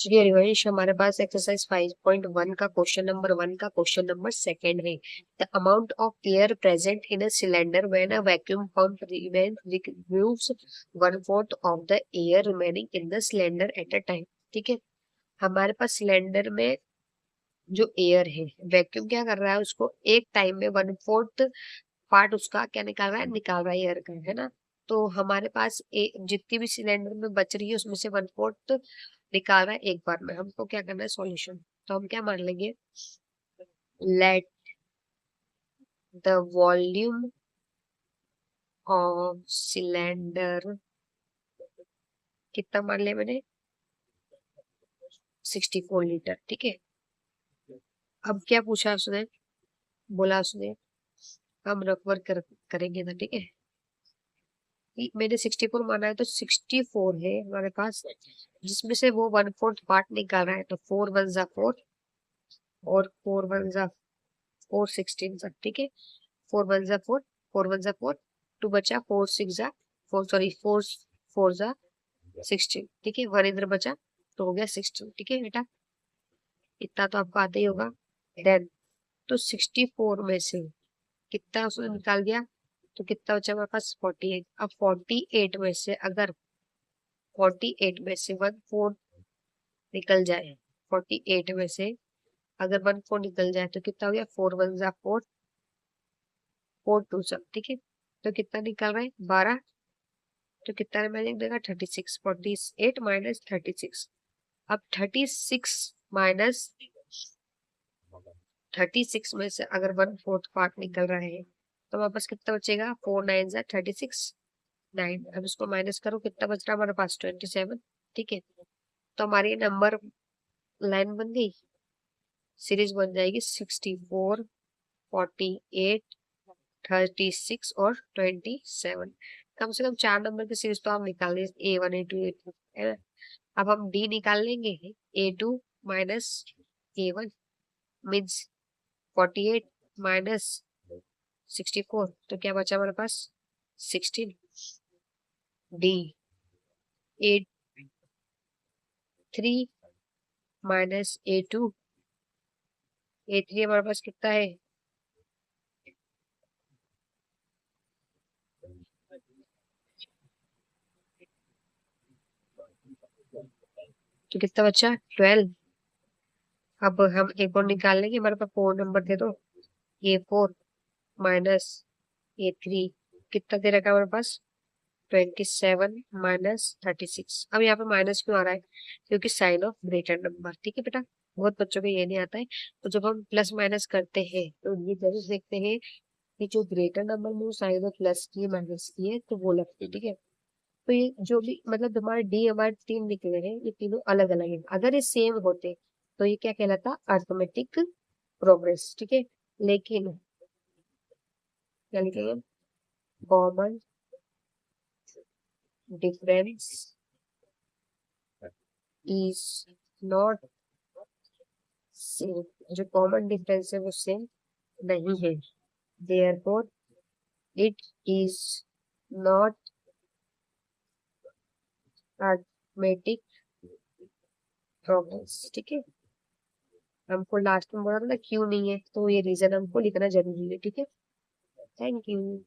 चलिए रिवेश, हमारे पास एक्सरसाइज 5.1 का क्वेश्चन नंबर 1 का क्वेश्चन नंबर सेकंड है। The amount of air present in a cylinder when a vacuum pump removes 1/4 of the air remaining in the cylinder at a time. ठीक है, हमारे पास cylinder में जो एयर है, vacuum क्या कर रहा है, उसको एक टाइम में 1/4 पार्ट उसका क्या निकाल रहा है एयर का, है ना। तो हमारे पास जितनी भी सिलेंडर में बच रही है उसमें से 1/4 निकाल रहा है एक बार में। हमको क्या करना है, सॉल्यूशन। तो हम क्या मान लेंगे, let the volume of cylinder, कितना मान लिया मैंने, 64 लीटर। ठीक है, अब क्या पूछा उसने, बोला उसने हम रकवर करेंगे ना। ठीक है, मैंने 64 माना है तो 64 है हमारे पास, जिसमें से वो 1/4 पार्ट निकाल रहा है। तो 4 1 जा 4 और 4 1 जा 4 16 जा। ठीक है, 4 1 जा 4, 4 1 जा 4, 2 बचा, 4 6 जा 4, सॉरी 4 4 जा 16। ठीक है, 1 इधर बचा तो हो गया 16। ठीक है बेटा, इतना तो आपको आता ही होगा। देन तो 64 में से कितना उसने निकाल दिया, तो कितना बचा हमारे पास, 48। अब 48 में से अगर 48 में से 1/4 निकल जाए, 48 में से अगर 1/4 निकल जाए तो कितना हो गया, 4 1 जा 4, 4 2 जा। ठीक है, तो कितना निकल रहा है, 12। तो कितना रिमेनिंग देगा, 36। 48 माइनस 36। अब 36 माइनस 36 में से अगर 1/4 पार्ट निकल रहा है तो वापस कितना बचेगा, 4 9 जा 36, 9। अब इसको माइनस करो, कितना बच रहा है हमारे पास, 27। ठीक है, तो हमारी नंबर लाइन बन गई, सीरीज बन जाएगी 64, 48, 36 और 27। कम से कम 4 नंबर की सीरीज तो आप निकाल लीजिए, A1 A2 A3, है ना। अब हम D निकाल लेंगे, A2 minus A1 means 48 minus 64, तो क्या बचा हमारे पास, 16। D A3 minus A2, A3 हमारे पास कितना है, तो कितना बचा, 12। अब हम एक और निकाल लेंगे, हमारे पास 4 नंबर दे दो, A4 माइनस A3 कितना दे रखा है हमारे पास, 27 माइनस 36। अब यहाँ पे माइनस क्यों आ रहा है, क्योंकि साइन ऑफ ग्रेटर नंबर। ठीक है बेटा, बहुत बच्चों को ये नहीं आता है। तो जब हम प्लस माइनस करते हैं तो ये जरूर देखते हैं कि जो ग्रेटर नंबर में साइन ऑफ प्लस की माइनस की है तो वो लगती है। ठीक है, तो ये जो भी मतलब हमारे डी हमारे 3 निकले हैं, ये तीनों अलग अलग है। अगर ये सेम होते तो ये क्या कहलाता, अर्थमेटिक प्रोग्रेस। ठीक है, लेकिन क्या लिखेंगे, common difference is not same. जो कॉमन डिफरेंस है वो सेम नहीं है, therefore it is not arithmetic progress. ठीक है, हमको लास्ट में बोला था ना क्यों नहीं है, तो ये रीजन हमको लिखना जरूरी है। ठीक है, थैंक यू।